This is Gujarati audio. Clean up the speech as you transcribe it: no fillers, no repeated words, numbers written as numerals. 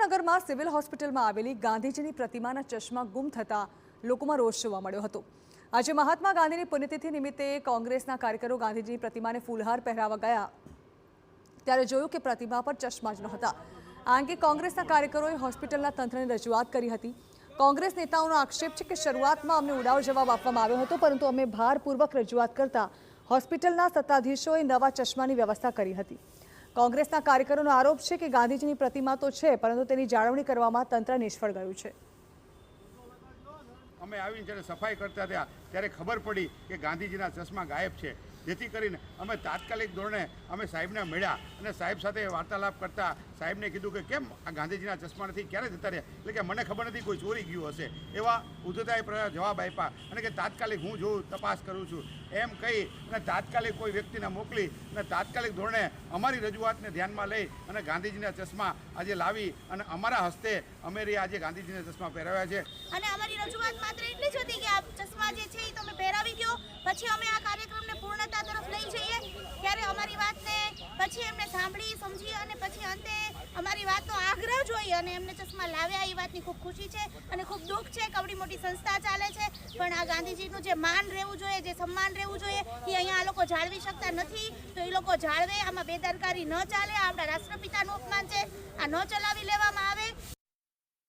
સુરેન્દ્રનગરમાં સિવિલ હોસ્પિટલમાં આવેલી ગાંધીજીની પ્રતિમાના ચશ્મા ગુમ થતા લોકોમાં રોષ જોવા મળ્યો હતો। આજે મહાત્મા ગાંધીની પુણ્યતિથિ નિમિત્તે કોંગ્રેસના કાર્યકરો ગાંધીજીની પ્રતિમાને ફૂલહાર પહેરાવવા ગયા ત્યારે જોયું કે પ્રતિમા પર ચશ્મા જ નહોતા। આ અંગે કોંગ્રેસના કાર્યકરોએ હોસ્પિટલના તંત્રને રજૂઆત કરી હતી। કોંગ્રેસ નેતાઓનો આક્ષેપ છે કે શરૂઆતમાં અમને ઉડાવ જવાબ આપવામાં આવ્યો હતો, પરંતુ અમે ભારપૂર્વક રજૂઆત કરતા હોસ્પિટલના સત્તાધીશોએ નવા ચશ્માની વ્યવસ્થા કરી હતી। કોંગ્રેસના કાર્યકરોનો આરોપ છે કે ગાંધીજીની પ્રતિમા તો છે, પરંતુ તેની જાળવણી કરવામાં તંત્ર નિષ્ફળ ગયું છે। અમે આવીને જ્યારે સફાઈ કરતા હતા ત્યારે ખબર પડી કે ગાંધીજીના ચશ્મા ગાયબ છે, જેથી કરીને અમે તાત્કાલિક ધોરણે અમે સાહેબને મળ્યા અને સાહેબ સાથે વાર્તાલાપ કરતા સાહેબને કીધું કે કેમ આ ગાંધીજીના ચશ્મા નથી, ક્યારે જતા રહ્યા? એટલે કે મને ખબર નથી, કોઈ ચોરી ગયું હશે, એવા ઉદ્ધતાએ જવાબ આપ્યા અને કે તાત્કાલિક હું જોઉં, તપાસ કરું છું એમ કહી અને તાત્કાલિક કોઈ વ્યક્તિને મોકલી અને તાત્કાલિક ધોરણે અમારી રજૂઆતને ધ્યાનમાં લઈ અને ગાંધીજીના ચશ્મા આજે લાવી અને અમારા હસ્તે અમે આજે ગાંધીજીના ચશ્મા પહેરાવ્યા છે। અને અમારી રજૂઆત માત્ર એટલી જ હતી કે આ ચશ્મા જે છે એ તમે પહેરાવી દો, પછી અમે આ કાર્યક્રમને પૂર્ણતા તરફ લઈ જઈએ। ત્યારે અમારી વાતને પછી એમને સાંભળી સમજી અને પછી અંતે અમારી વાતનો આગ્રહ જોઈ અને એમને ચશ્મા લાવ્યા, એ વાતની ખૂબ ખુશી છે અને ખૂબ દુઃખ છે। કવડી મોટી સંસ્થા ચાલે છે, પણ આ ગાંધીજીનું જે માન રહેવું જોઈએ, જે સન્માન રહેવું જોઈએ, એ અહીંયા આ લોકો જાળવી શકતા નથી। તો એ લોકો જાળવે, આમાં બેદરકારી ન ચાલે। આ આપણા રાષ્ટ્રપિતાનું અપમાન છે, આ ન ચલાવી લેવામાં આવે।